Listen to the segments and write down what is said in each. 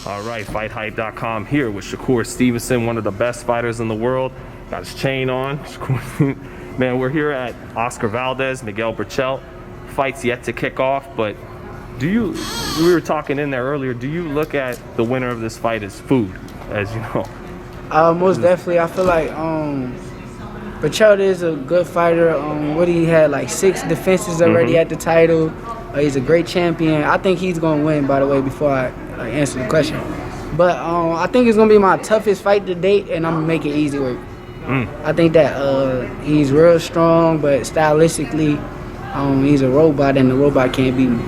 All right, FightHype.com here with Shakur Stevenson, one of the best fighters in the world. Got his chain on. Man, we're here at Oscar Valdez, Miguel Berchelt. Fight's yet to kick off, but we were talking in there earlier, do you look at the winner of this fight as food, as you know? Most definitely. I feel like Berchelt is a good fighter. What he had, like 6 defenses already at the title. He's a great champion. I think he's going to win, by the way, before I answer the question. But I think it's going to be my toughest fight to date, and I'm going to make it easy work. I think that he's real strong, but stylistically, he's a robot, and the robot can't beat me.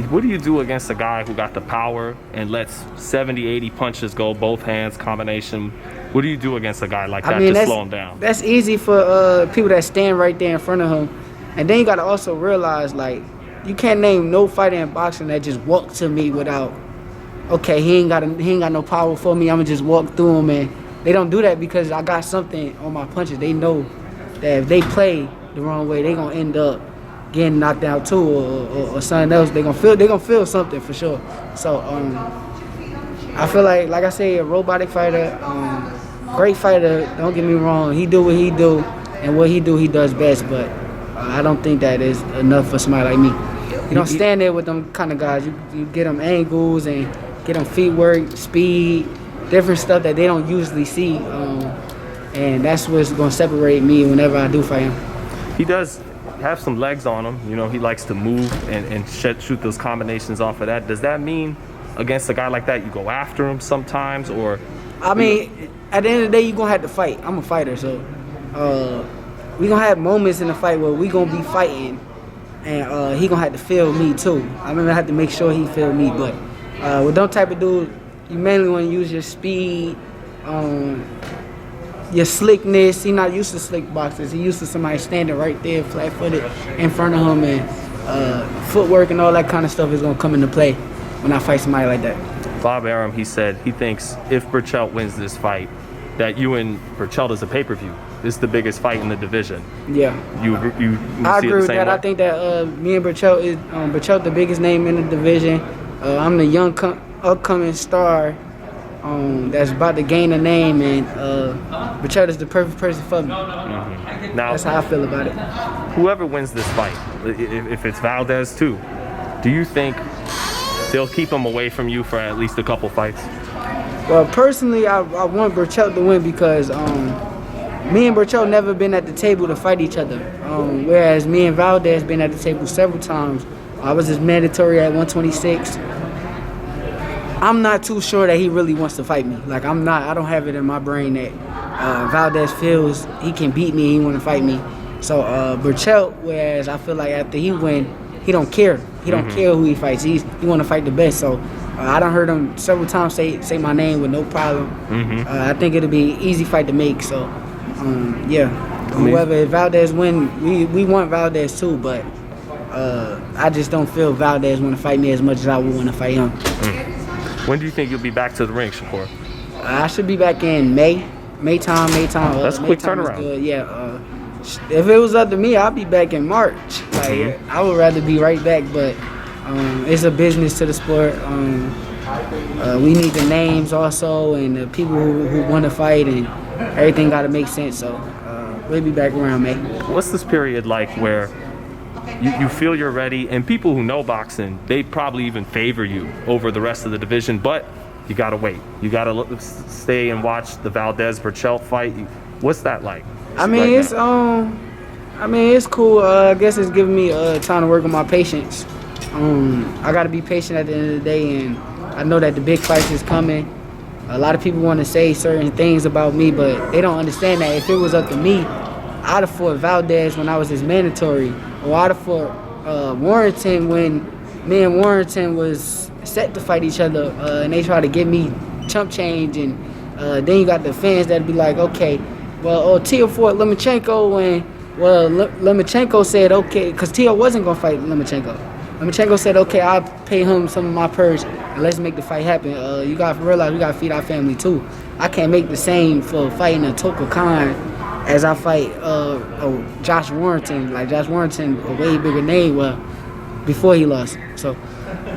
What do you do against a guy who got the power and lets 70, 80 punches go, both hands, combination? What do you do against a guy like that to slow him down? That's easy for people that stand right there in front of him. And then you got to also realize, like, you can't name no fighter in boxing that just walk to me without, okay, he ain't got no power for me, I'm going to just walk through him. And they don't do that because I got something on my punches. They know that if they play the wrong way, they going to end up getting knocked out too, or something else. They gonna feel something for sure. So I feel like I say, a robotic fighter, great fighter. Don't get me wrong. He do what he do, and what he do, he does best. But I don't think that is enough for somebody like me. You don't stand there with them kind of guys. You get them angles and get them feet work, speed, different stuff that they don't usually see, and that's what's gonna separate me whenever I do fight him. He does have some legs on him. You know, he likes to move and shoot those combinations off of that. Does that mean against a guy like that you go after him sometimes, or? I mean, at the end of the day, you're gonna have to fight. I'm a fighter, so we gonna have moments in the fight where we gonna be fighting, and he gonna have to feel me too. I'm gonna have to make sure he feel me. But with those type of dude, you mainly want to use your speed, your slickness. He not used to slick boxers. He used to somebody standing right there, flat-footed, in front of him, and footwork and all that kind of stuff is gonna come into play when I fight somebody like that. Bob Arum, he said he thinks if Berchelt wins this fight, that you and Berchelt is a pay-per-view. This is the biggest fight in the division. Yeah. You I see agree it the with same that. way? I think that me and Berchelt is Berchelt the biggest name in the division. I'm the young upcoming star that's about to gain a name, and Berchelt is the perfect person for me. Now, that's how I feel about it. Whoever wins this fight, if it's Valdez too, do you think they'll keep him away from you for at least a couple fights? Well, personally, I want Berchelt to win because me and Berchelt never been at the table to fight each other, whereas me and Valdez been at the table several times. I was his mandatory at 126. I'm not too sure that he really wants to fight me. Like, I don't have it in my brain that Valdez feels he can beat me, he want to fight me. So Berchelt, whereas I feel like after he win, he don't care. He don't care who he fights. He want to fight the best. So I done heard him several times say my name with no problem. I think it'll be an easy fight to make. So yeah, whoever, if Valdez win, we want Valdez too, but I just don't feel Valdez want to fight me as much as I would want to fight him. When do you think you'll be back to the ring, Shakur? I should be back in May time. That's a quick turnaround. Good. Yeah. If it was up to me, I'd be back in March. Like, I would rather be right back, but it's a business to the sport. We need the names also, and the people who want to fight, and everything got to make sense. So we'll be back around May. What's this period like where you feel you're ready, and people who know boxing, they probably even favor you over the rest of the division, but you gotta wait. You gotta stay and watch the Valdez-Berchelt fight. What's that like? It's cool. I guess it's giving me time to work on my patience. I gotta be patient at the end of the day, and I know that the big fight is coming. A lot of people want to say certain things about me, but they don't understand that if it was up to me, I'd have fought Valdez when I was his mandatory, or I'd have fought Warrington when me and Warrington was set to fight each other, and they try to give me chump change, and then you got the fans that'd be like, okay, well, Tio fought Lomachenko, and Lomachenko said, okay, because Tio wasn't gonna fight Lomachenko. Lomachenko said, okay, I'll pay him some of my purse, and let's make the fight happen. You gotta realize we gotta feed our family too. I can't make the same for fighting a Toka Khan as I fight Josh Warrington. Like, Josh Warrington, a way bigger name, well, before he lost. So,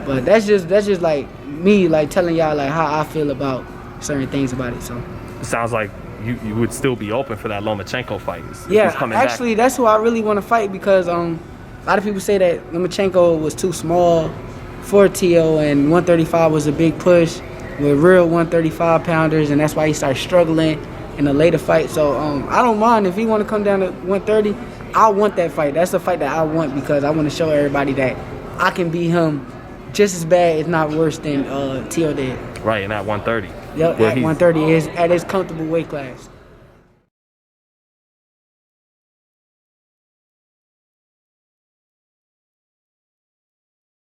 but that's just like me like telling y'all like how I feel about certain things about it. So It sounds like you would still be open for that Lomachenko fight. If yeah, he's coming actually back. that's who I really want to fight because a lot of people say that Lomachenko was too small for Tio and 135 was a big push with real 135 pounders, and that's why he started struggling in the later fight. So I don't mind if he want to come down to 130. I want that fight. That's the fight that I want because I want to show everybody that I can beat him just as bad, if not worse, than Tio did. Right, in that 130. Yep, at 130 is at his comfortable weight class.